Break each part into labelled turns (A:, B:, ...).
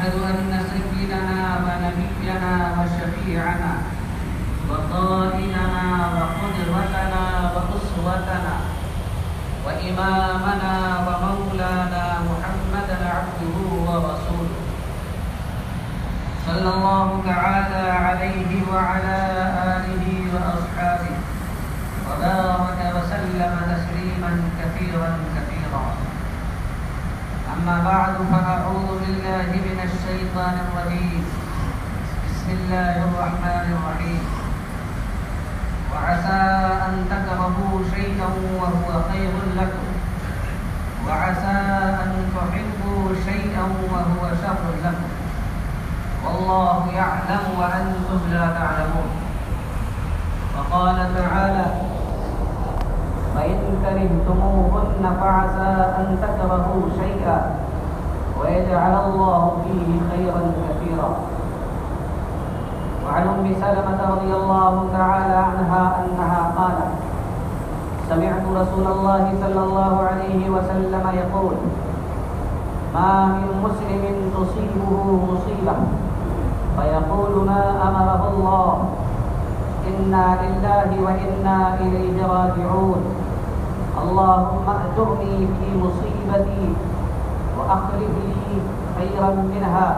A: وأشهد أن سيدنا ونبينا وشفيعنا وقائدنا وقدوتنا وأسوتنا وإمامنا ومولانا محمدا عبده ورسوله صلى الله تعالى عليه وعلى آله وأصحابه وبارك وسلم تسليما كثيرا كثيرا. أما بعد فأعوذ بالله من الشيطان الرجيم. بسم الله الرحمن الرحيم. وعسى أن تكرهوا شيئا وهو خير لكم وعسى أن تحبوا شيئا وهو شر لكم والله يعلم وأنتم لا تعلمون. وقال تعالى: فإن كرهتموهن فعسى أن تكرهوا شيئا ويجعل الله فيه خيرا كثيرا. وعن أم سلمة رضي الله تعالى عنها أنها قالت: سمعت رسول الله صلى الله عليه وسلم يقول: ما من مسلم تصيبه مصيبة فيقول ما أمره الله إنا لله وإنا إليه راجعون اللهم أجرني في مصيبتي وأخلف لي خيرا منها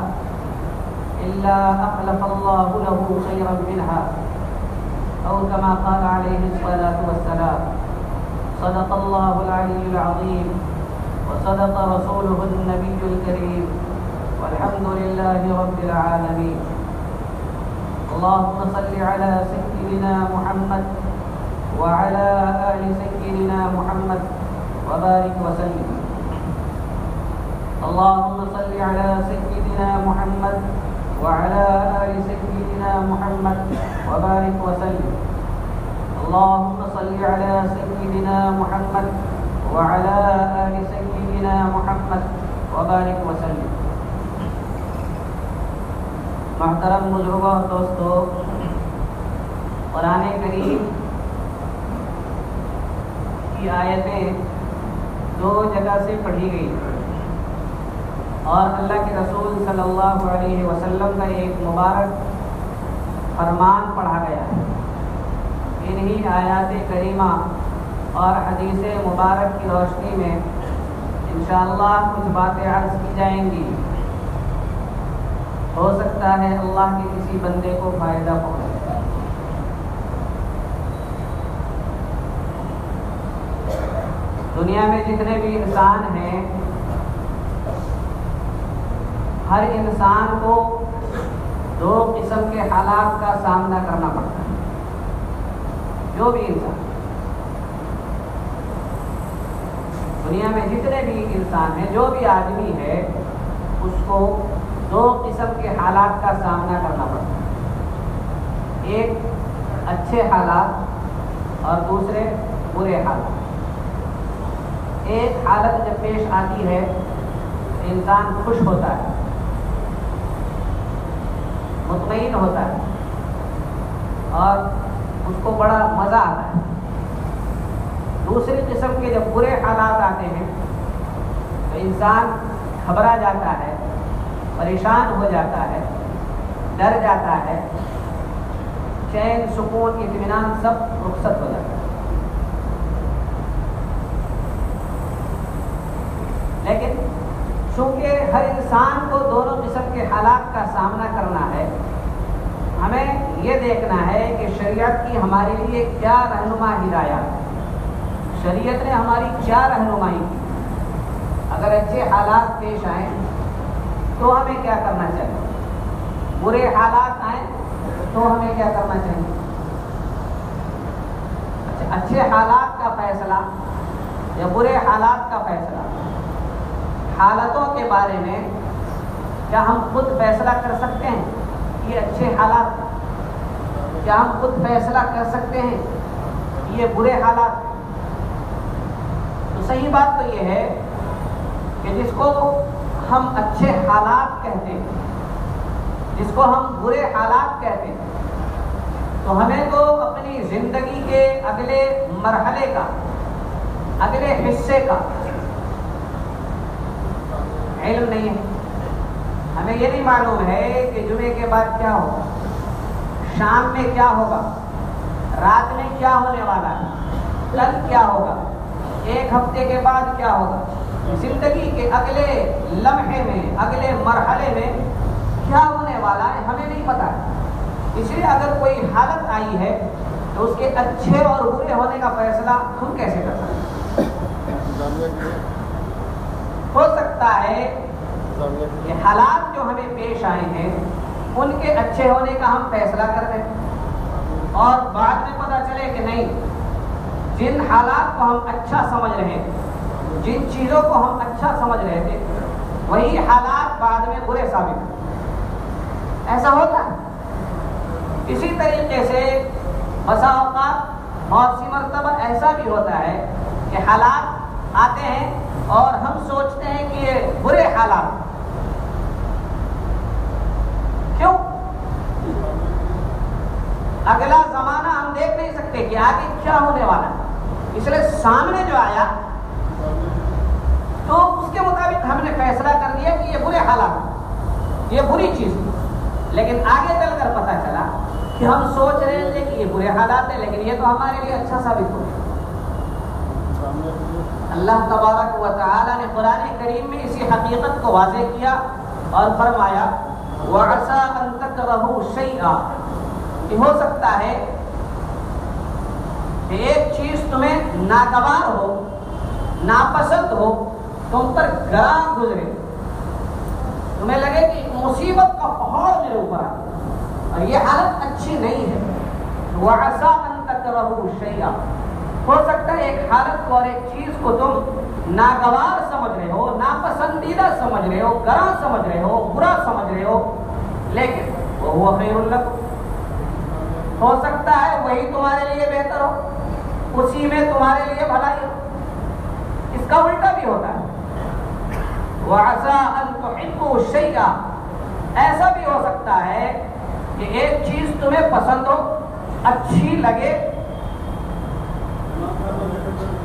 A: إلا أخلف الله له خيرا منها أو كما قال عليه الصلاة والسلام. صدق الله العلي العظيم وصدق رسوله النبي الكريم والحمد لله رب العالمين. اللهم صل على سيدنا محمد وعلى آل سيدنا محمد وبارك وسلم. اللهم صل على سيدنا محمد وعلى آل سيدنا محمد وبارك وسلم. اللهم صل على سيدنا محمد وعلى آل سيدنا محمد وبارك وسلم. محترم بزرگوں اور دوستو، قرآن کریم کی آیتیں دو جگہ سے پڑھی گئی اور اللہ کے رسول صلی اللہ علیہ وسلم کا ایک مبارک فرمان پڑھا گیا ہے. انہی آیات کریمہ اور حدیث مبارک کی روشنی میں انشاءاللہ کچھ باتیں عرض کی جائیں گی. ہو سکتا ہے اللہ کے کسی بندے کو فائدہ پہنچے. دنیا میں جتنے بھی انسان ہیں، ہر انسان کو دو قسم کے حالات کا سامنا کرنا پڑتا ہے. جو بھی انسان دنیا میں جتنے بھی انسان ہیں، جو بھی آدمی ہے، اس کو دو قسم کے حالات کا سامنا کرنا پڑتا ہے. ایک اچھے حالات اور دوسرے برے حالات. ایک حالت جب پیش آتی ہے انسان خوش ہوتا ہے، مطمئن ہوتا ہے اور اس کو بڑا مزہ آتا ہے. دوسری قسم کے جب برے حالات آتے ہیں تو انسان گھبرا جاتا ہے، پریشان ہو جاتا ہے، ڈر جاتا ہے، چین سکون اطمینان سب رخصت ہو جاتا ہے. لیکن چونکہ ہر انسان کو دونوں قسم کے حالات کا سامنا کرنا ہے، ہمیں یہ دیکھنا ہے کہ شریعت کی ہمارے لیے کیا رہنما ہدایات، شریعت نے ہماری کیا رہنمائی کی. اگر اچھے حالات پیش آئیں تو ہمیں کیا کرنا چاہیے، برے حالات آئیں تو ہمیں کیا کرنا چاہیے. اچھے حالات کا فیصلہ یا برے حالات کا فیصلہ، حالتوں کے بارے میں کیا ہم خود فیصلہ کر سکتے ہیں یہ اچھے حالات؟ کیا ہم خود فیصلہ کر سکتے ہیں یہ برے حالات؟ تو صحیح بات تو یہ ہے کہ جس کو ہم اچھے حالات کہتے ہیں، جس کو ہم برے حالات کہتے ہیں، تو ہمیں تو اپنی زندگی کے اگلے مرحلے کا، اگلے حصے کا علم نہیں ہے. ہمیں یہ نہیں معلوم ہے کہ جمعے کے بعد کیا ہوگا، شام میں کیا ہوگا، رات میں کیا ہونے والا ہے، کل کیا ہوگا، ایک ہفتے کے بعد کیا ہوگا، زندگی کے اگلے لمحے میں، اگلے مرحلے میں کیا ہونے والا ہے ہمیں نہیں پتا ہے۔ اس لیے اگر کوئی حالت آئی ہے تو اس کے اچھے اور برے ہونے کا فیصلہ ہم کیسے کر سکتے ہیں؟ ہو سکتا ہے کہ حالات جو ہمیں پیش آئے ہیں ان کے اچھے ہونے کا ہم فیصلہ کر دیں اور بعد میں پتہ چلے کہ نہیں، جن حالات کو ہم اچھا سمجھ رہے ہیں، جن چیزوں کو ہم اچھا سمجھ رہے تھے، وہی حالات بعد میں برے ثابت ہوتے۔ ایسا ہوتا ہے۔ اسی طریقے سے بسا اوقات اور سی مرتبہ ایسا بھی ہوتا ہے کہ حالات آتے ہیں اور ہم سوچتے ہیں کہ یہ برے حالات، کیوں؟ اگلا زمانہ ہم دیکھ نہیں سکتے کہ آگے کیا ہونے والا ہے، اس لیے سامنے جو آیا تو اس کے مطابق ہم نے فیصلہ کر دیا کہ یہ برے حالات، یہ بری چیز، لیکن آگے چل کر پتہ چلا کہ ہم سوچ رہے تھے کہ یہ برے حالات ہیں لیکن یہ تو ہمارے لیے اچھا ثابت ہو۔ اللہ تبارک و تعالی نے قرآن کریم میں اسی حقیقت کو واضح کیا اور فرمایا وَعَسَىٰ أَن تَكْرَهُوا شَيْئًا، کہ ہو سکتا ہے کہ ایک چیز تمہیں ناگوار ہو، ناپسند ہو، تم پر گراں گزرے، تمہیں لگے کہ مصیبت کا پہاڑ میرے اوپر آ اور یہ حالت اچھی نہیں ہے۔ وَعَسَىٰ أَن تَكْرَهُوا شَيْئًا، ہو سکتا ہے ایک حالت کو اور ایک چیز کو تم ناگوار سمجھ رہے ہو، ناپسندیدہ سمجھ رہے ہو، گراں سمجھ رہے ہو، برا سمجھ رہے ہو، لیکن وَهُوَ خَيْرٌ لَكُمْ، ہو سکتا ہے وہی تمہارے لیے بہتر ہو، اسی میں تمہارے لیے بھلائی ہو۔ اس کا الٹا بھی ہوتا ہے، وَعَسَىٰ أَن تُحِبُّوا شَيْئًا، ایسا بھی ہو سکتا ہے کہ ایک چیز تمہیں پسند ہو، اچھی لگے،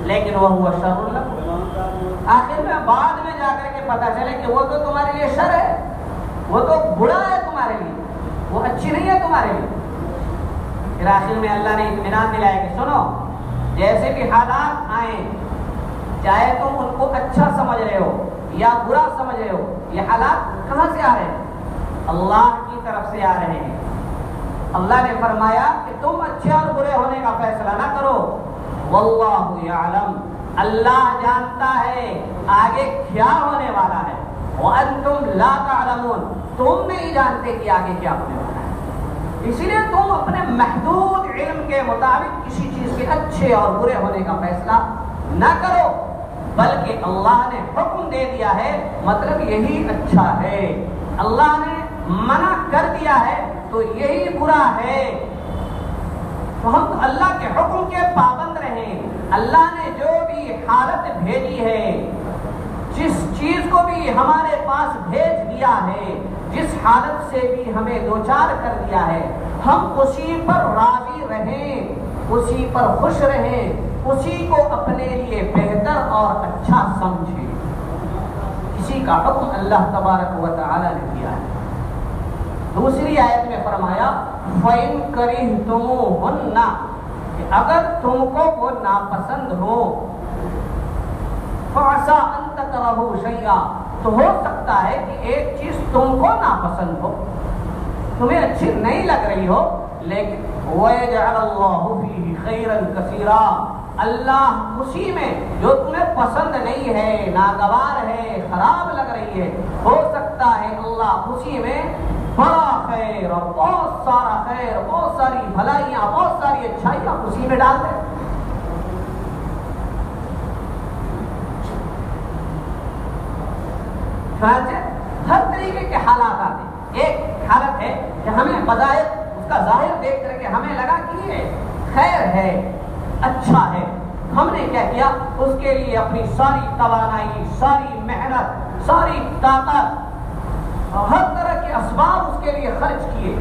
A: لیکن وہ ہوا شر لکم، آخر میں بعد میں جا کر کے پتہ چلے کہ وہ تو تمہارے لیے شر ہے، وہ تو برا ہے تمہارے لیے، وہ اچھی نہیں ہے تمہارے لیے۔ پھر آخر میں اللہ نے اطمینان دلایا کہ سنو، جیسے بھی حالات آئیں، چاہے تم ان کو اچھا سمجھ رہے ہو یا برا سمجھ رہے ہو، یہ حالات کہاں سے آ رہے ہیں؟ اللہ کی طرف سے آ رہے ہیں۔ اللہ نے فرمایا کہ تم اچھے اور برے ہونے کا فیصلہ نہ کرو، واللہ یعلم، اللہ جانتا ہے آگے کیا ہونے والا ہے، وانتم لا تعلمون، تم نہیں جانتے کہ آگے کیا ہونے والا ہے، اسی لیے تم اپنے محدود علم کے مطابق کسی چیز کے اچھے اور برے ہونے کا فیصلہ نہ کرو، بلکہ اللہ نے حکم دے دیا ہے مطلب یہی اچھا ہے، اللہ نے منع کر دیا ہے تو یہی برا ہے، تو ہم اللہ کے حکم کے پابند رہیں۔ اللہ نے جو بھی حالت بھیجی ہے، جس چیز کو بھی ہمارے پاس بھیج دیا ہے، جس حالت سے بھی ہمیں دوچار کر دیا ہے، ہم اسی پر راضی رہیں، اسی پر خوش رہیں، اسی کو اپنے لیے بہتر اور اچھا سمجھیں۔ اسی کا حکم اللہ تبارک و تعالی نے دیا ہے۔ دوسری آیت میں فرمایا فَإِن كَرِهْتُمُوهُنَّ، کہ اگر تم کو وہ ناپسند ہو، فَعَسَىٰ أَن تَكْرَهُوا شَيْئًا، تو ہو سکتا ہے کہ ایک چیز تم کو ناپسند ہو، تمہیں اچھی نہیں لگ رہی ہو، لیکن وَيَجْعَلَ اللَّهُ فِيهِ خَيْرًا كَثِيرًا، اللہ اسی میں جو تمہیں پسند نہیں ہے، ناگوار ہے، خراب لگ رہی ہے، ہو سکتا ہے اللہ اسی میں بڑا خیر اور بہت سارا خیر، بہت ساری بھلائیاں، بہت ساری اچھائیاں اسی میں ڈال دے۔ ہر طریقے کے حالات آتے ہیں۔ ایک حالت ہے کہ ہمیں بظاہر اس کا ظاہر دیکھ کر کے ہمیں لگا کہ یہ خیر ہے، اچھا ہے، ہم نے کیا کیا، اس کے لیے اپنی ساری توانائی، ساری محنت، ساری طاقت، ہر طرح کے اسباب اس کے لیے خرچ کیے،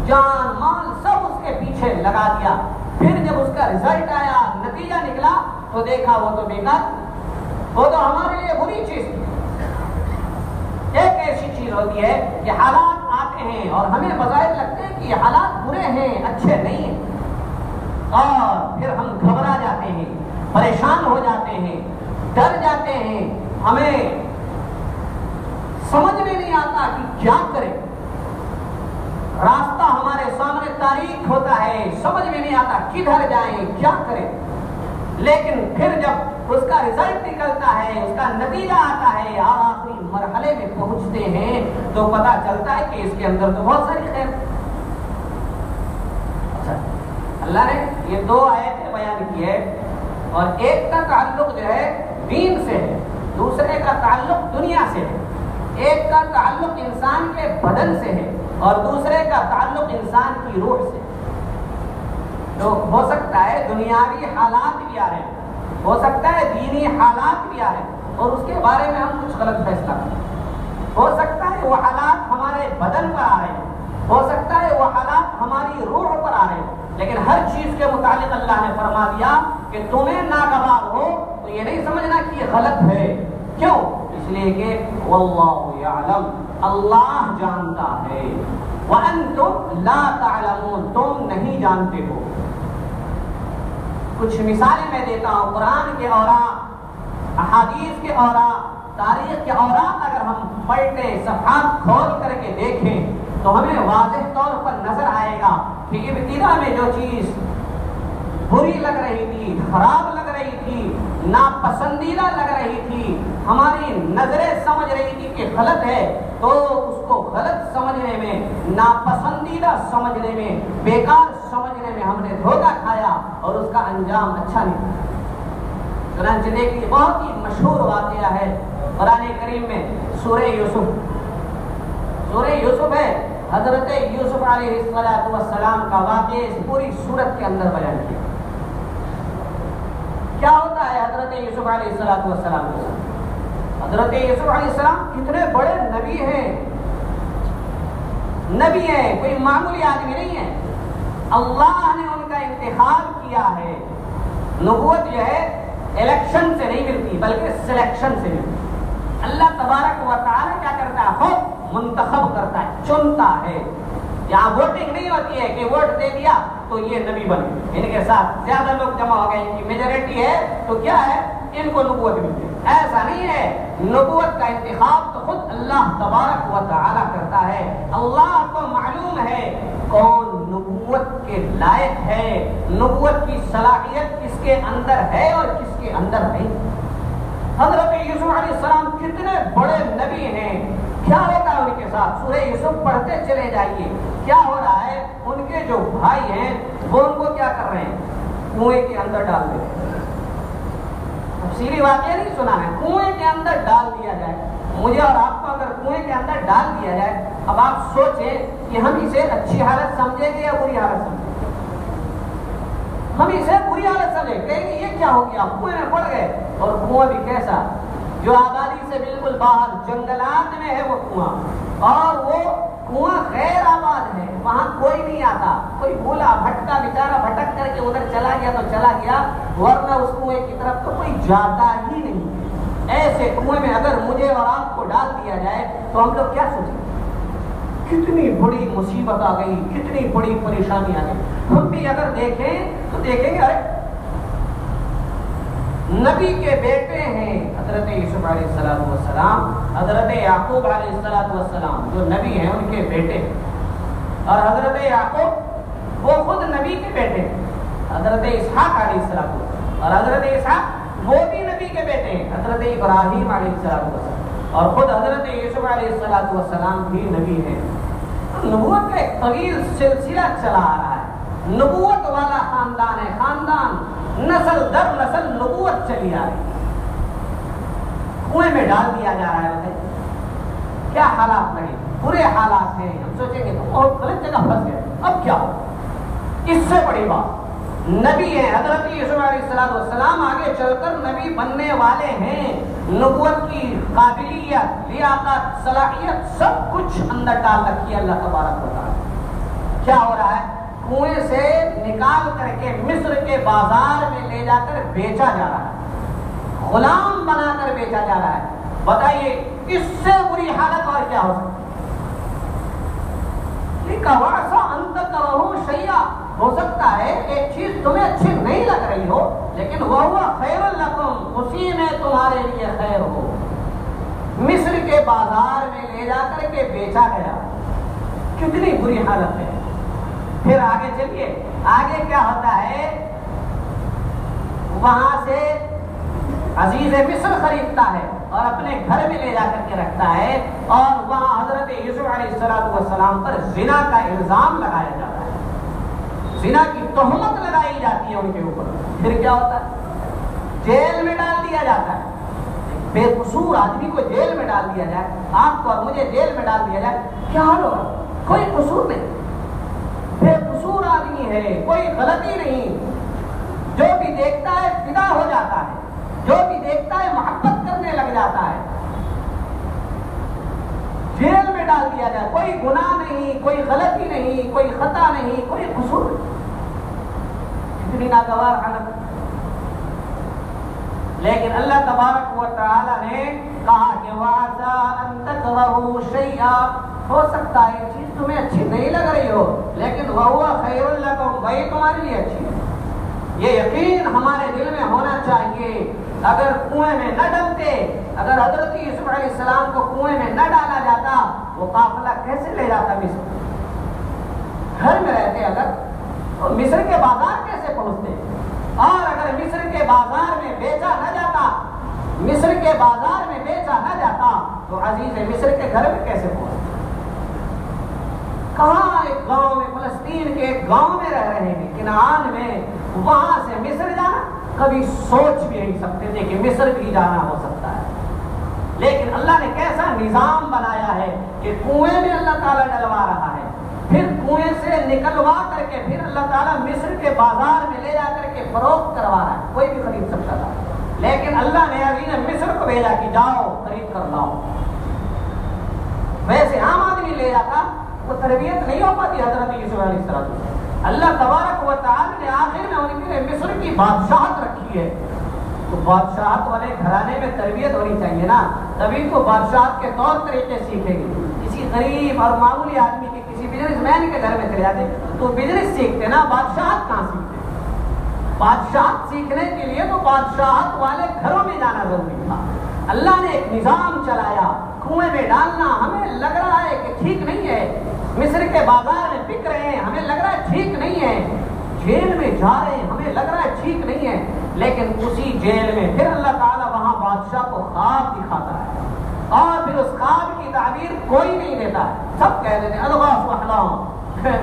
A: جان مال سب اس کے پیچھے لگا دیا، پھر جب اس کا رزلٹ آیا، نتیجہ نکلا تو دیکھا وہ تو بیکار، وہ تو ہمارے لیے بری چیز تھی۔ ایک ایسی چیز ہوتی ہے کہ حالات آتے ہیں اور ہمیں بظاہر لگتے ہیں کہ یہ حالات برے ہیں، اچھے نہیں ہیں، اور پھر ہم گھبرا جاتے ہیں، پریشان ہو جاتے ہیں، ڈر جاتے ہیں، ہمیں سمجھ میں نہیں آتا کہ کیا کریں، راستہ ہمارے سامنے تاریک ہوتا ہے، سمجھ میں نہیں آتا کدھر جائیں، کیا کریں۔ لیکن پھر جب اس کا رزلٹ نکلتا ہے، اس کا نتیجہ آتا ہے اور آخری مرحلے میں پہنچتے ہیں تو پتا چلتا ہے کہ اس کے اندر تو بہت ساری خیر۔ اچھا، اللہ نے یہ دو آیتیں بیان کی ہے، اور ایک کا تعلق جو ہے دین سے ہے، دوسرے کا تعلق دنیا سے ہے۔ ایک کا تعلق انسان کے بدن سے ہے اور دوسرے کا تعلق انسان کی روح سے۔ تو ہو سکتا ہے دنیاوی حالات بھی آ رہے ہیں، ہو سکتا ہے دینی حالات بھی آ رہے ہیں اور اس کے بارے میں ہم کچھ غلط فیصلہ کریں، ہو سکتا ہے وہ حالات ہمارے بدن پر آ رہے ہیں، ہو سکتا ہے وہ حالات ہماری روح پر آ رہے ہیں، لیکن ہر چیز کے متعلق اللہ نے فرما دیا کہ تمہیں ناگوار ہو تو یہ نہیں سمجھنا کہ یہ غلط ہے۔ کیوں؟ اس لیے کہ واللہ یعلم، اللہ جانتا ہے، وانتم لا تعلمون، تم نہیں جانتے ہو۔ کچھ مثالیں میں دیتا ہوں، قرآن کے اوراق، احادیث کے اوراق، تاریخ کے اوراق اگر ہم پلٹیں، صفحات کھول کر کے دیکھیں تو ہمیں واضح طور پر نظر آئے گا کہ ابتدا میں جو چیز بری لگ رہی تھی، خراب لگ رہی تھی، ناپسندیدہ لگ رہی تھی، ہماری نظریں سمجھ رہی تھی کہ غلط ہے، تو اس کو غلط سمجھنے میں، ناپسندیدہ سمجھنے میں، بیکار سمجھنے میں ہم نے دھوکہ کھایا اور اس کا انجام اچھا نہیں تھا۔ چنانچہ دیکھیے بہت ہی مشہور واقعہ ہے قرآن کریم میں، سورہ یوسف ہے، حضرت یوسف علیہ السلام کا واقعہ اس پوری سورت کے اندر بیان کیا۔ کیا ہوتا ہے حضرت یوسف علیہ السلام کے ساتھ؟ حضرت یوسف علیہ السلام کتنے بڑے نبی ہیں، کوئی معمولی آدمی نہیں ہے، اللہ نے ان کا انتخاب کیا ہے۔ نبوت جو ہے الیکشن سے نہیں ملتی بلکہ سلیکشن سے ملتی۔ اللہ تبارک و تعالی کیا کرتا ہے؟ خود منتخب کرتا ہے، چنتا ہے۔ یہاں ووٹنگ نہیں ہوتی ہے کہ ووٹ دے دیا تو یہ نبی بنے، ان کے ساتھ زیادہ لوگ جمع ہو گئے، ان کی میجورٹی ہے تو کیا ہے، ان کو نبوت ملتی ہے۔ ایسا نہیں ہے، نبوت کا انتخاب تو خود اللہ تبارک و تعالی کرتا ہے۔ اللہ کو معلوم ہے کون نبوت کے لائق ہے، نبوت کی صلاحیت کس کے اندر ہے اور کس کے اندر نہیں۔ حضرت یوسف علیہ السلام کتنے بڑے نبی ہیں، کیا ہوتا ہے ان کے ساتھ؟ سورہ یوسف پڑھتے چلے جائیے، کیا ہو رہا ہے؟ ان کے جو بھائی ہیں وہ ان کو کیا کر رہے ہیں؟ کنویں کے اندر ڈال دے رہے ہیں۔ تفصیلی واقعہ نہیں سنا ہے، کنویں کے اندر ڈال دیا جائے۔ مجھے اور آپ کو اگر کنویں کے اندر ڈال دیا جائے، اب آپ سوچیں کہ ہم اسے اچھی حالت سمجھیں گے یا بری حالت سمجھیں گے؟ ہم اسے بری حالت سمجھیں، کہیں گے یہ کیا ہو گیا، کنویں میں پڑ گئے۔ اور کنواں بھی کیسا؟ جو آبادی سے بالکل باہر جنگلات میں ہے وہ کنواں، اور وہ کنواں غیر آباد ہے، وہاں کوئی نہیں آتا، کوئی بھولا بھٹکا بیچارہ بھٹک کر کے ادھر چلا گیا تو چلا گیا، ورنہ اس کنویں کی طرف تو کوئی جاتا ہی نہیں۔ ایسے کنویں میں اگر مجھے اور آپ کو ڈال دیا جائے تو ہم لوگ کیا سوچیں؟ کتنی بڑی مصیبت آ گئی، کتنی بڑی پریشانی آ گئی۔ ہم بھی اگر دیکھیں تو دیکھیں گے ارے نبی کے بیٹے ہیں حضرت یوسف علیہ السلام، حضرت یعقوب علیہ السلام جو نبی ہیں ان کے بیٹے، اور حضرت یعقوب وہ خود نبی کے بیٹے، حضرت اسحاق علیہ السلام، اور حضرت اسحاق وہ بھی نبی کے بیٹے ہیں، حضرت ابراہیم علیہ السلام، اور خود حضرت یوسف علیہ السلام بھی نبی ہیں۔ نبوت کا ایک طویل سلسلہ چلا آ رہا ہے، نبوت والا خاندان ہے، خاندان نسل در نسل نبوت چلی آ رہی ہے۔ کنویں میں ڈال دیا جا رہا ہے، کیا حالات لگے؟ برے حالات ہیں، ہم سوچیں گے تو بہت غلط جگہ پھنس گئے، اب کیا ہو؟ اس سے بڑی بات، نبی ہیں حضرت یوسف علیہ السلام، آگے چل کر نبی بننے والے ہیں، نبوت کی قابلیت، لیاقت، صلاحیت سب کچھ اندر ڈال رکھی ہے اللہ تبارک و تعالی۔ کیا ہو رہا ہے؟ کنویں سے نکال کر کے مصر کے بازار میں لے جا کر بیچا جا رہا ہے، غلام بنا کر بیچا جا رہا ہے۔ بتائیے اس سے بری حالت اور کیا ہو سکتی؟ کا وعسا ان تکرہوا شیئا، ہو سکتا ہے ایک چیز تمہیں اچھی نہیں لگ رہی ہو لیکن وہو خیر لکم، اسی میں تمہارے لیے خیر ہو۔ مصر کے بازار میں لے جا کر کے بیچا گیا، کتنی بری حالت ہے۔ پھر آگے چلیے، آگے کیا ہوتا ہے، وہاں سے عزیز مصر خریدتا ہے اور اپنے گھر میں لے جا کر کے رکھتا ہے، اور وہاں حضرت یوسف علیہ السلام پر زنا کا الزام لگایا جاتا ہے، زنا کی تہمت لگائی جاتی ہے ان کے اوپر۔ پھر کیا ہوتا ہے، جیل میں ڈال دیا جاتا ہے۔ بے قصور آدمی کو جیل میں ڈال دیا جائے، آپ کو اور مجھے جیل میں ڈال دیا جائے، کیا حال ہوگا؟ کوئی قصور نہیں، بے قصور آدمی ہے، کوئی غلطی نہیں، جو بھی دیکھتا ہے فدا ہو جاتا ہے، جو بھی دیکھتا ہے محبت کرنے لگ جاتا ہے۔ جیل میں ڈال دیا جائے، کوئی گناہ نہیں، کوئی غلطی نہیں، کوئی خطا نہیں، کوئی قصور نہیں، کتنی ناگوار حالت۔ لیکن اللہ تبارک و تعالی نے کہا کہ وَعَسَىٰ أَن تَكْرَهُوا شَيْئًا، ہو سکتا ہے یہ چیز تمہیں اچھی نہیں لگ رہی ہو لیکن وَهُوَ خَيْرٌ لَكُمْ، وہی تمہارے لیے اچھی ہے۔ یہ یقین ہمارے دل میں ہونا چاہیے۔ اگر کنویں میں نہ ڈلتے، اگر حضرت یوسف علیہ السلام کو کنویں میں نہ ڈالا جاتا، وہ قافلہ کیسے لے جاتا مصر؟ گھر میں رہتے اگر تو مصر کے بازار کیسے پہنچتے؟ اور اگر مصر کے بازار میں بیچا نہ جاتا، مصر کے بازار میں بیچا نہ جاتا تو عزیز مصر کے گھر میں کیسے پہنچتا؟ کہاں ایک گاؤں میں، فلسطین کے ایک گاؤں میں رہ رہے ہیں، کنعان میں، وہاں سے مصر جانا کبھی سوچ بھی نہیں سکتے تھے کہ مصر بھی جانا ہو سکتا ہے۔ لیکن اللہ نے کیسا نظام بنایا ہے کہ کنویں میں اللہ تعالیٰ ڈلوا رہا ہے، پھر کنویں سے نکلوا کر کے پھر اللہ تعالیٰ مصر کے بازار میں لے جا کر کے فروخت کروا رہا ہے، کوئی بھی خرید سکتا تھا لیکن اللہ نے عزیز مصر کو بھیجا کہ جاؤ خرید کر لاؤ۔ ویسے عام آدمی لے جاتا وہ تربیت نہیں ہو پاتی حضرت یوسف علیہ السلام۔ اللہ تبارک و تعالی نے آخر میں ان کے لیے مصر کی بادشاہت رکھی ہے، تو بادشاہت والے گھرانے میں تربیت ہونی چاہیے نا، تبھی تو بادشاہت کے طور طریقے سیکھیں گے۔ کسی غریب اور معمولی آدمی کے کسی بزنس مین کے گھر میں چلے جاتے تو بزنس سیکھتے نا، بادشاہت کہاں سیکھتے؟ بادشاہت سیکھنے کے لیے تو بادشاہت والے گھروں میں جانا ضروری تھا۔ اللہ نے ایک نظام چلایا، کنویں میں ڈالنا ہمیں لگ رہا ہے کہ ٹھیک نہیں ہے، مصر کے بازار میں بک رہے ہیں ہمیں لگ رہا ہے ٹھیک نہیں ہے، جیل میں جا رہے ہیں ہمیں لگ رہا ہے ٹھیک نہیں ہے، لیکن اسی جیل میں پھر اللہ تعالیٰ وہاں بادشاہ کو خواب دکھاتا ہے، اور پھر اس خواب کی تعبیر کوئی نہیں دیتا ہے، سب کہہ دیتے ہیں الغاث واحلام،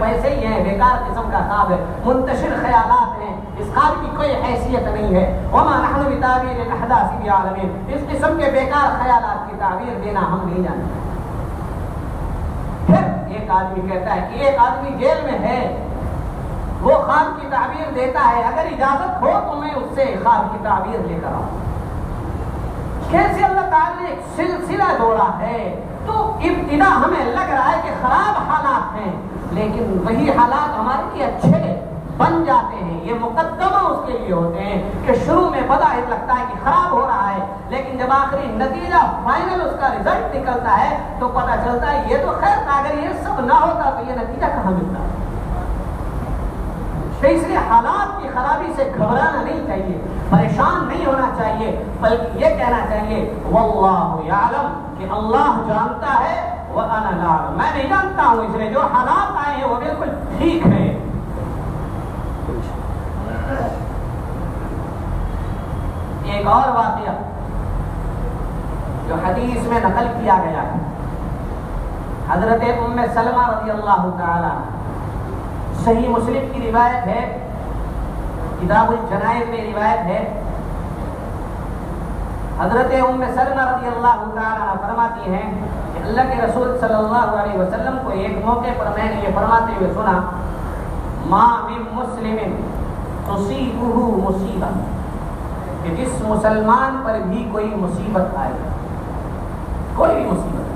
A: ویسے ہی ہے، بیکار قسم کا خواب ہے، منتشر خیالات ہیں، اس خواب کی کوئی حیثیت نہیں ہے۔ وما نحن بتعبیر الاحداث بعالمین، اس قسم کے بیکار خیالات کی تعبیر دینا ہم نہیں جانتے۔ پھر ایک آدمی کہتا ہے کہ ایک آدمی جیل میں ہے، وہ خواب کی تعبیر دیتا ہے، اگر اجازت ہو تو میں اس سے خواب کی تعبیر لے کر آؤں۔ کیسے اللہ تعالیٰ نے ایک سلسلہ جوڑا ہے، تو ابتدا ہمیں لگ رہا ہے کہ خراب حالات ہیں لیکن وہی حالات ہمارے لیے اچھے بن جاتے ہیں، یہ مقدمہ اس کے لیے ہوتے ہیں کہ شروع میں بظاہر لگتا ہے کہ خراب ہو رہا ہے لیکن جب آخری نتیجہ فائنل اس کا رزلٹ نکلتا ہے تو پتہ چلتا ہے یہ تو خیر تھا، اگر یہ سب نہ ہوتا تو یہ نتیجہ کہاں ملتا ہے۔ تو اس لیے حالات کی خرابی سے گھبرانا نہیں چاہیے، پریشان نہیں ہونا چاہیے، بلکہ یہ کہنا چاہیے واللہ یعلم، کہ اللہ جانتا ہے وَأَنَا لَا أَعْلَمُ، میں نہیں جانتا ہوں، اس لیے جو حالات آئے ہیں وہ بالکل ٹھیک ہے۔ ایک اور واقعہ جو حدیث میں نقل کیا گیا ہے، حضرت ام سلمہ رضی اللہ تعالی صحیح مسلم کی روایت ہے، کتاب الجنائز میں روایت ہے، حضرت ام سلمہ رضی اللہ تعالی فرماتی ہیں کہ اللہ کے رسول صلی اللہ علیہ وسلم کو ایک موقع پر میں نے یہ فرماتے ہوئے سنا، ما من مسلم تصیبہ مصیبہ، کہ جس مسلمان پر بھی کوئی مصیبت آئے، کوئی بھی مصیبت،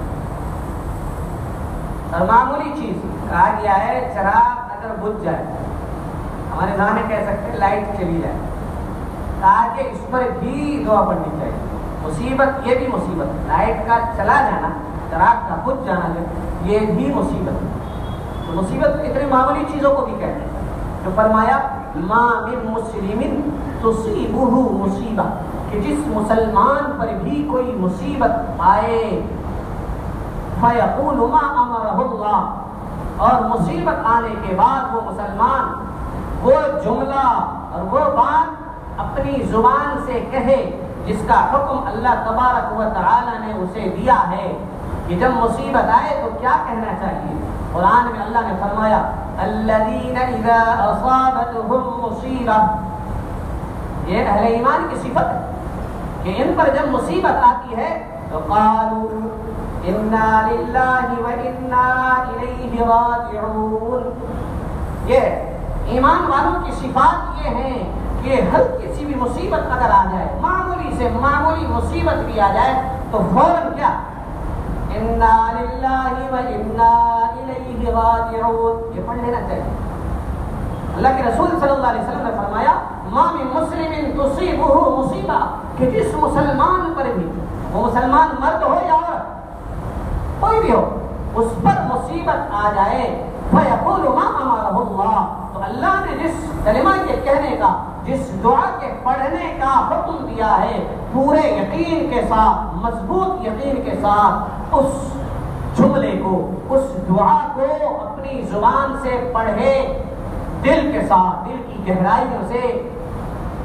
A: اور معمولی چیز کہا گیا ہے چراغ اگر بجھ جائے، ہمارے زمانے کہہ سکتے ہیں لائٹ چلی جائے، کہا کہ اس پر بھی دعا پڑھنی چاہیے۔ مصیبت یہ بھی مصیبت، لائٹ کا چلا جانا، چراغ کا بجھ جانا یہ بھی مصیبت۔ تو مصیبت اتنی معمولی چیزوں کو بھی کہتے ہیں. تو فرمایا ما من مسلم تصیبہ مصیبہ, کہ جس مسلمان پر بھی کوئی مصیبت آئے فیقول ما امرہ اللہ, اور مصیبت آنے کے بعد وہ مسلمان وہ جملہ اور وہ بات اپنی زبان سے کہے جس کا حکم اللہ تبارک و تعالی نے اسے دیا ہے, کہ جب مصیبت آئے تو کیا کہنا چاہیے. قرآن میں اللہ نے فرمایا الذین اذا اصابتهم مصیبہ, یہ اہل ایمان کی صفت ہے کہ ان پر جب مصیبت آتی ہے تو قالوا انا للہ و انا الیہ راجعون. یہ ایمان والوں کی صفات یہ ہیں کہ ہر کسی بھی مصیبت اگر آ جائے, معمولی سے معمولی مصیبت بھی آ جائے تو فوراً کیا انا للہ و انا الیہ راجعون, یہ پڑھ لینا چاہیے. اللہ کے رسول صلی اللہ علیہ وسلم نے فرمایا ما من مسلم تصیبہ مصیبہ, کہ جس مسلمان پر بھی, وہ مسلمان مرد ہو یا عورت کوئی بھی ہو, اس پر مصیبت آ جائے فیقول ما امرہ اللہ, تو اللہ نے جس کلمہ کے کہنے کا, جس دعا کے پڑھنے کا حکم دیا ہے, پورے یقین کے ساتھ, مضبوط یقین کے ساتھ اس جملے کو, اس دعا کو اپنی زبان سے پڑھے, دل کے ساتھ, دل کی گہرائیوں سے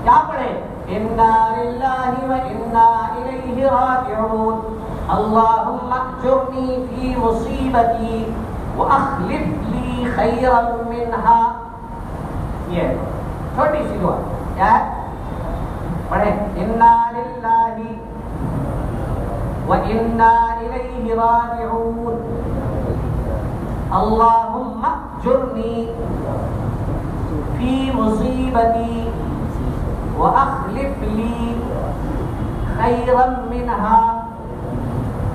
A: کیا پڑھے انا للہ و انا الیہ راجعون, اللہم اجرنی فی مصیبتی واخلف لی خیرا منہا. یہ چھوٹی سی دعا کیا ہے, پڑھیں انا للہ و انا الیہ راجعون, اللہم اجرنی فی مصیبتی واخلف لی خیرا منہا.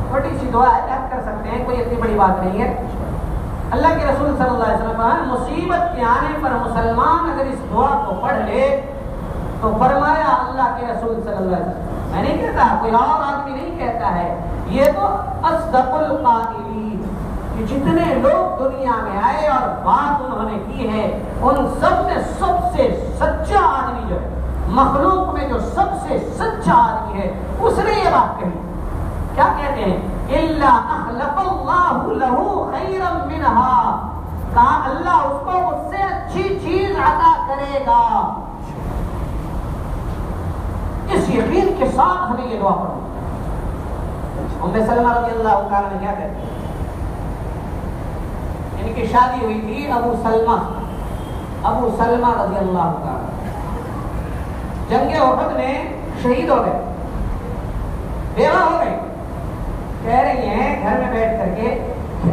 A: چھوٹی سی دعا ہے, یاد کر سکتے ہیں, کوئی اتنی بڑی بات نہیں ہے. اللہ کے رسول صلی اللہ علیہ وسلم مصیبت کے آنے پر مسلمان اگر اس دعا کو پڑھ لے تو فرمایا اللہ کے رسول صلی اللہ علیہ وسلم, میں نہیں کہتا, کوئی اور آدمی نہیں کہتا ہے, یہ تو اصدق القائلین, کہ جتنے لوگ دنیا میں آئے اور بات انہوں نے کی ہے ان سب میں سب سے سچا آدمی جو ہے, مخلوق میں جو سب سے سچا آدمی ہے, اس نے یہ بات کہی. کیا کہتے ہیں الا اخلف اللہ لہ خیرا منہا, کہا اللہ اس کو اس سے اچھی چیز عطا کرے گا. اس یقین کے ساتھ ہمیں یہ دعا پڑھو. ام سلمہ رضی اللہ تعالیٰ نے کیا کہتے ہیں, ان کی شادی ہوئی تھی ابو سلمہ رضی اللہ تعالیٰ, جنگ احد میں شہید ہو گئے, بیوہ ہو گئی. کہہ رہی ہیں گھر میں بیٹھ کر کے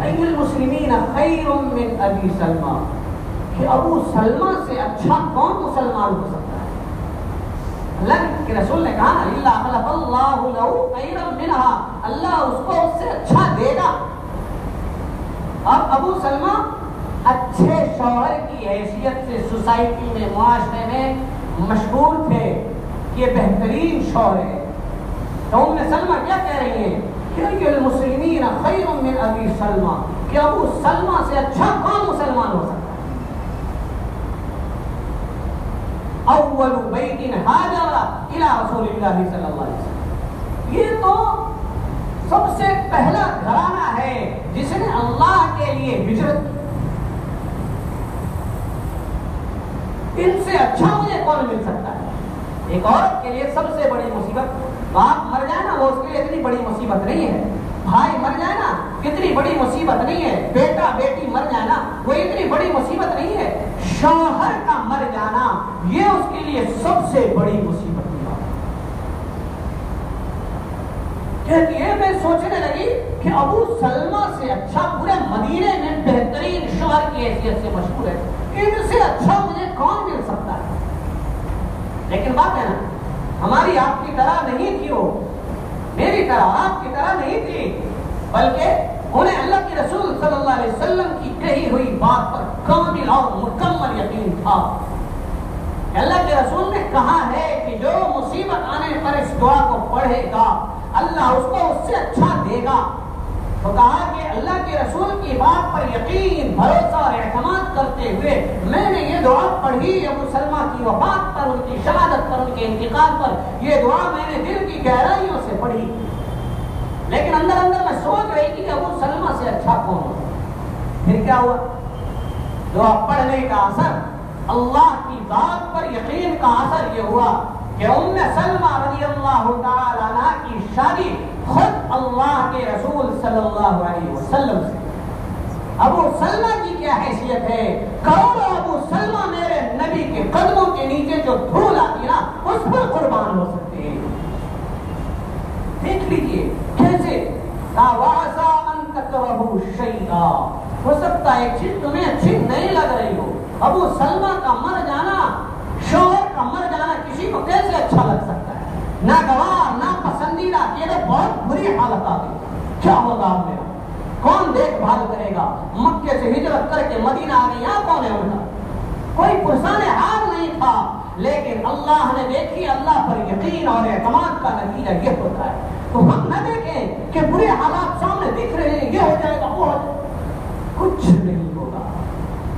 A: ای المسلمین خیر من ابی سلمہ, کہ ابو سلمہ سے اچھا کون مسلمان ہو سکتا ہے. اللہ کے رسول نے کہا الا خلف اللہ لہ خیرا منہا, اللہ اس کو اس سے اچھا دے گا. اب ابو سلمہ اچھے شوہر کی حیثیت سے سوسائٹی میں, معاشرے میں مشہور تھے کہ یہ بہترین شوہر ہے. تو ام سلمہ کیا کہہ رہی ہیں کہ المسلمین خیر من ابی سلمہ, کہ ابو سلمہ سے اچھا کون مسلمان ہو سکتا ہے. اول بیت ہاجر الی رسول اللہ صلی اللہ علیہ وسلم, یہ تو سب سے پہلا گھرانہ ہے جس نے اللہ کے لیے ہجرت کی. ان سے اچھا مجھے کون مل سکتا ہے. ایک عورت کے لیے سب سے بڑی مصیبت, باپ مر جائے نا, وہ اس کے لیے اتنی بڑی مصیبت نہیں ہے. بھائی مر جائے نا, اتنی بڑی مصیبت نہیں ہے. بیٹا بیٹی مر جائے نا, وہ اتنی بڑی مصیبت نہیں ہے. شوہر کا مر جانا یہ اس کے لیے سب سے بڑی مصیبت کی بات ہے. میں سوچنے لگی کہ ابو سلمہ سے اچھا, پورے مدینے میں بہترین شوہر کی حیثیت سے مشہور ہے, ان سے اچھا مجھے کون مل سکتا ہے. لیکن بات ہے نا, ہماری آپ کی طرح نہیں تھی, وہ میری طرح آپ کی طرح نہیں تھی, بلکہ انہیں اللہ کے رسول صلی اللہ علیہ وسلم کی کہی ہوئی بات پر کامل اور مکمل یقین تھا. اللہ کے رسول نے کہا ہے کہ جو مصیبت آنے پر اس دعا کو پڑھے گا اللہ اس کو اس سے اچھا دے گا. تو کہا کہ اللہ کے رسول کی بات پر یقین، بھروسہ اور اعتماد کرتے ہوئے میں نے یہ دعا پڑھی ابو سلمہ کی وفات پر، ان کی شہادت پر، ان کے انتقال پر. یہ دعا میں نے دل کی گہرائیوں سے پڑھی، لیکن اندر اندر میں سوچ رہی تھی کہ ابو سلمہ سے اچھا کون ہو. پھر کیا ہوا؟ دعا پڑھنے کا اثر، اللہ کی ذات پر یقین کا اثر یہ ہوا کہ ام سلمہ رضی اللہ تعالی عنہ کی شادی خود اللہ کے رسول صلی اللہ علیہ وسلم سے. ابو سلمہ کی کیا حیثیت ہے؟ کروڑوں ابو سلمہ میرے نبی کے قدموں کے نیچے جو دھول آتی نا اس پر قربان ہو سکتے ہیں. دیکھ لیجیے کیسے وَعَسَىٰ أَن تَكْرَهُوا شَيْئًا، ہو سکتا ہے ایک چیز تمہیں اچھی نہیں لگ رہی ہو. ابو سلمہ کا مر جانا، شوہر کا مر جانا کسی کو کیسے اچھا لگ سکتا ہے؟ ناگوار، ناپسندیدہ، یہ تو بہت بری حالت آ گئی. کیا ہوگا اب میرا؟ کون دیکھ بھال کرے گا؟ مکے سے ہجرت کر کے مدینہ آ گئی، یہاں کون ہے ان کا؟ کوئی پرسان حال نہیں تھا. لیکن اللہ نے دیکھی، اللہ پر یقین اور اعتماد کا نتیجہ یہ ہوتا ہے. تو ہم نہ دیکھیں کہ برے حالات سامنے دکھ رہے ہیں، یہ ہو جائے گا وہ ہو جائے گا. کچھ نہیں ہوگا،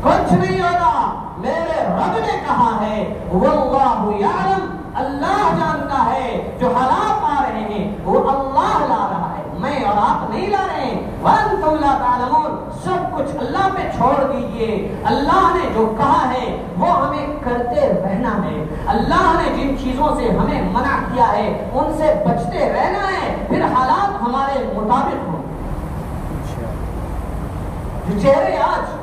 A: کچھ نہیں ہوگا. میرے رب نے کہا ہے واللہ یعلم، اللہ جانتا ہے. جو حالات آ رہے ہیں وہ اللہ لا رہا ہے، میں اور آپ نہیں لا رہے ہیں. وانتم لا تعلمون، سب کچھ اللہ پہ چھوڑ دیجئے. اللہ نے جو کہا ہے وہ ہمیں کرتے رہنا ہے. اللہ نے جن چیزوں سے ہمیں منع کیا ہے ان سے بچتے رہنا ہے، پھر حالات ہمارے مطابق ہوں. جو چہرے آج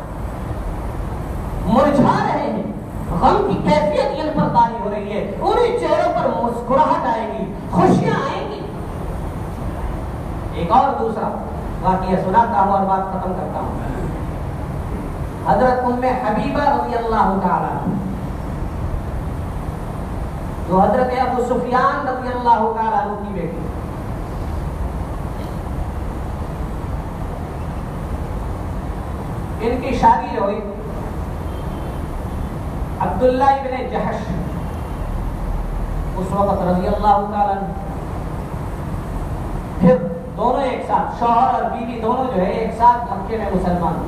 A: مرجھا رہے ہیں، غم کی کیفیت ان پر طاری ہو رہی ہے، انہی چہروں پر مسکراہٹ آئے گی، خوشیاں آئیں گی. ایک اور دوسرا واقعہ سناتا ہوں اور بات ختم کرتا ہوں. حضرت ام حبیبہ رضی اللہ تعالی جو حضرت ابو سفیان رضی اللہ تعالی عنہ کی بیٹی، ان کی شادی جو ہوئی عبداللہ ابن جحش اس وقت رضی اللہ تعالی عنہ. پھر دونوں ایک ساتھ، شوہر اور بیوی دونوں جو ہے ایک ساتھ مکے میں مسلمان.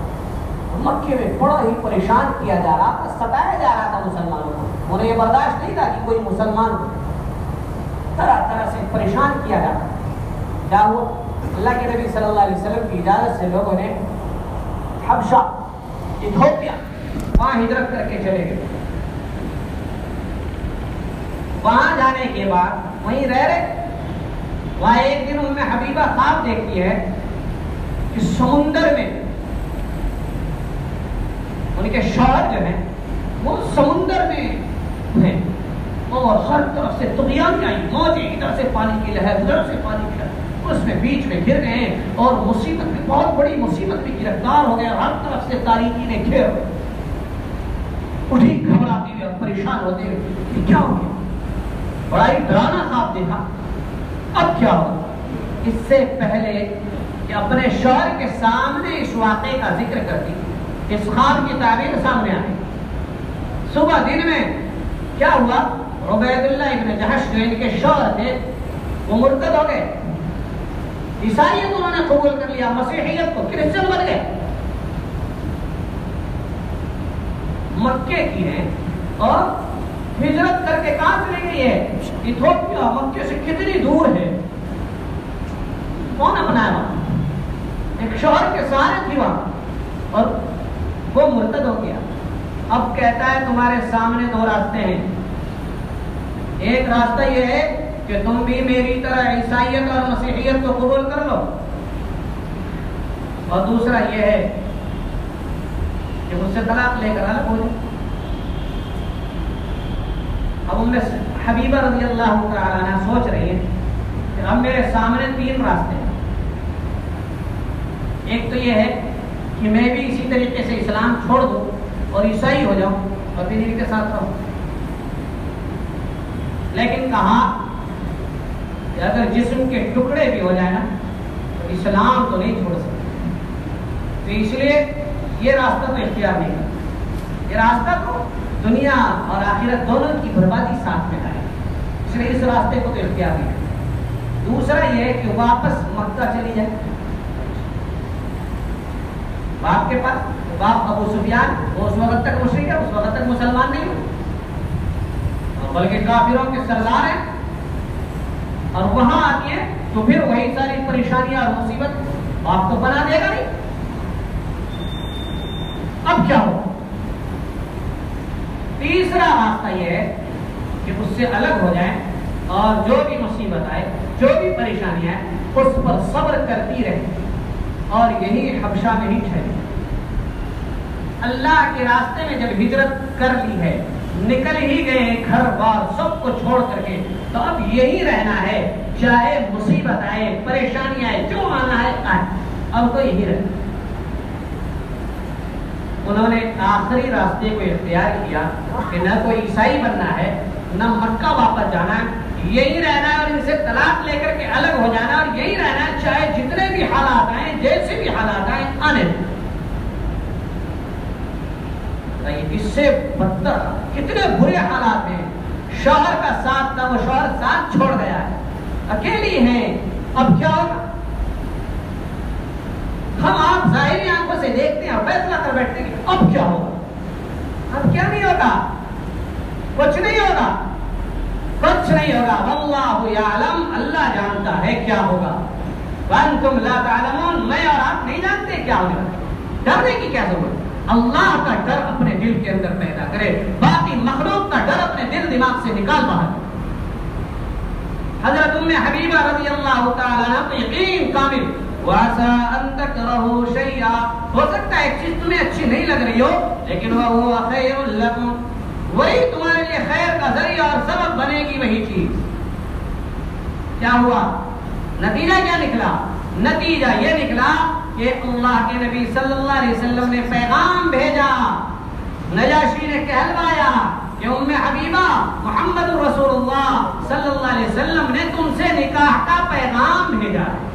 A: مکے میں بڑا ہی پریشان کیا جا رہا تھا، ستایا جا رہا تھا مسلمانوں کو. انہیں یہ برداشت نہیں تھا کہ کوئی مسلمان طرح طرح سے پریشان کیا جا رہا. کیا ہوا؟ اللہ کے نبی صلی اللہ علیہ وسلم کی اجازت سے لوگوں نے حبشہ، ایتھوپیا، وہاں ہجرت کر کے چلے گئے. وہاں جانے کے بعد وہیں رہ رہے. وہاں ایک دن ام حبیبہ خواب دیکھتی ہے کہ سمندر میں ان کے شوہر جو ہیں وہ سمندر میں ہیں اور ہر طرف سے طغیان آئی، موجیں، ادھر سے پانی کی لہر، ادھر سے پانی کی لہر، اس میں بیچ میں گر گئے ہیں اور مصیبت میں، بہت بڑی مصیبت میں گرفتار ہو گئے. ہر طرف سے تاریکی نے گھیر اٹھی، گھبراتی ہوئی اور پریشان ہوتے ہوئے کہ کیا ہو گیا؟ بڑا ہی ڈرانا خواب دیکھا. اب کیا ہوگا؟ اس سے پہلے کہ اپنے شوہر کے سامنے اس واقعے کا ذکر کرتی، اس خواب کی تعبیر سامنے آئی. صبح دن میں کیا ہوا؟ عبید اللہ ابن جحش جو ان کے شوہر تھے وہ مرتد ہو گئے. عیسائیت انہوں نے قبول کر لیا، مسیحیت کو، کرسچن بن گئے. مکے کی ہیں اور ہجرت کر کے کہاں چلی گئی ہے؟ ایتھوپیا. مکے سے کتنی دور ہے؟ کون اپنایا وہاں؟ ایک شوہر کے سہارے تھی وہاں اور وہ مرتد ہو گیا. اب کہتا ہے تمہارے سامنے دو راستے ہیں. ایک راستہ یہ ہے کہ تم بھی میری طرح عیسائیت اور مسیحیت کو قبول کر لو، اور دوسرا یہ ہے کہ مجھ سے طلاق لے کر الگ ہو جائے. اب ام حبیبہ رضی اللہ تعالی عنہ سوچ رہی ہے کہ اب میرے سامنے تین راستے ہیں. ایک تو یہ ہے کہ میں بھی اسی طریقے سے اسلام چھوڑ دوں اور عیسائی ہو جاؤں اور پھر ان کے ساتھ رہوں. لیکن کہا کہ اگر جسم کے ٹکڑے بھی ہو جائے نا تو اسلام تو نہیں چھوڑ سکتے. تو اس لیے یہ راستہ تو اختیار نہیں کرتا. یہ راستہ تو دنیا اور آخرت دونوں کی بربادی ساتھ میں ہے، اس لیے اس راستے کو تو اختیار نہیں کرتا. دوسرا یہ ہے کہ واپس مکہ چلی جائے. باپ کے پاس، باپ ابو سفیان وہ اس وقت تک مشرک ہے، اس وقت تک مسلمان نہیں ہے، بلکہ کافروں کے سردار ہیں، اور وہاں آتی ہے تو پھر وہی ساری پریشانیاں اور مصیبت باپ کو بنا دے گا نہیں۔ اب کیا ہو؟ تیسرا راستہ یہ ہے کہ اس سے الگ ہو جائیں اور جو بھی مصیبت آئے، جو بھی پریشانی آئے، اس پر صبر کرتی رہے اور یہی حبشہ میں ہی ٹھہرے۔ اللہ کے راستے میں جب ہجرت کر لی ہے، نکل ہی گئے گھر بار سب کو چھوڑ کر کے، تو اب یہی رہنا ہے، چاہے مصیبت آئے، پریشانی آئے، جو آنا ہے آئے، اب تو یہی رہنا۔ انہوں نے آخری راستے کو اختیار کیا کہ نہ کوئی عیسائی بننا ہے، نہ مکہ واپس جانا ہے، یہی رہنا ہے اور ان سے طلاق لے کر کے الگ ہو جانا، اور یہی رہنا ہے چاہے جتنے بھی حالات آئیں، جیسے بھی حالات آئیں، آنے دیں۔ اس سے بدتر کتنے برے حالات ہیں۔ شوہر کا ساتھ تھا، وہ شوہر ساتھ چھوڑ گیا ہے، اکیلی ہیں، اب کیا ہوگا؟ ہم آپ ظاہری آنکھوں سے دیکھتے ہیں اور فیصلہ کر بیٹھتے ہیں اب کیا ہوگا، اب کیا نہیں ہوگا، کچھ نہیں ہوگا، کچھ نہیں ہوگا۔ واللہ یعلم، اللہ جانتا ہے کیا ہوگا، وانتم لا تعلمون، میں اور آپ نہیں جانتے کیا ہوگا۔ ڈرنے کی کیا ضرورت؟ اللہ کا ڈر اپنے دل کے اندر پیدا کرے، باقی مخلوق کا ڈر اپنے دل دماغ سے نکال باہر۔ حضرت ام حبیبہ رضی اللہ تعالیٰ عنہ کو یقین کامل، وَعَسَىٰ أَن تَكْرَهُوا شَيْئًا، ہو سکتا ہے ایک چیز تمہیں اچھی نہیں لگ رہی ہو، لیکن وَهُوَ خَيْرٌ لَكُمْ، وہی تمہارے لیے خیر کا ذریعہ اور سبب بنے گی وہی چیز۔ کیا ہوا؟ نتیجہ کیا نکلا؟ نتیجہ یہ نکلا کہ اللہ کے نبی صلی اللہ علیہ وسلم نے پیغام بھیجا، نجاشی نے کہلوایا کہ ام حبیبہ، محمد رسول اللہ صلی اللہ علیہ وسلم نے تم سے نکاح کا پیغام بھیجا ہے۔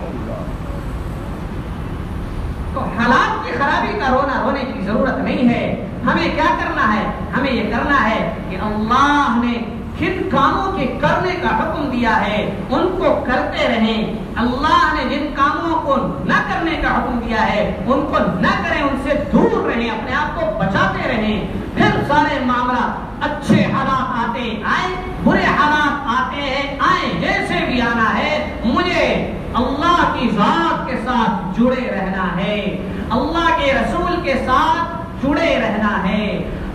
A: تو حالات کی خرابی کا رونے کی ضرورت نہیں ہے۔ ہمیں کیا کرنا ہے؟ ہمیں یہ کرنا ہے کہ اللہ نے جن کاموں کے کرنے کا حکم دیا ہے ان کو کرتے رہیں، اللہ نے جن کاموں کو نہ کرنے کا حکم دیا ہے ان کو نہ کریں، ان سے دور رہیں، اپنے آپ کو بچاتے رہیں، پھر سارے معاملات، اچھے حالات آتے آئے، برے حالات آتے ہیں آئے، جیسے بھی آنا ہے، مجھے اللہ کی ذات کے ساتھ جڑے رہنا ہے، اللہ کے رسول کے ساتھ جڑے رہنا ہے،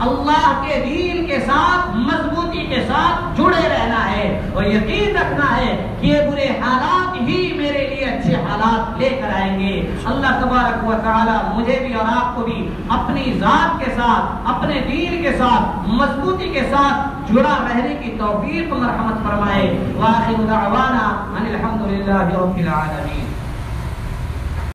A: اللہ کے دین کے ساتھ مضبوطی کے ساتھ جڑے رہنا ہے، اور یقین رکھنا ہے کہ یہ برے حالات ہی میرے لیے اچھے حالات لے کر آئیں گے۔ اللہ تبارک و تعالی مجھے بھی اور آپ کو بھی اپنی ذات کے ساتھ، اپنے دین کے ساتھ مضبوطی کے ساتھ جڑا رہنے کی توفیق مرحمت فرمائے۔ وآخر دعوانا ان الحمد للہ رب العالمین۔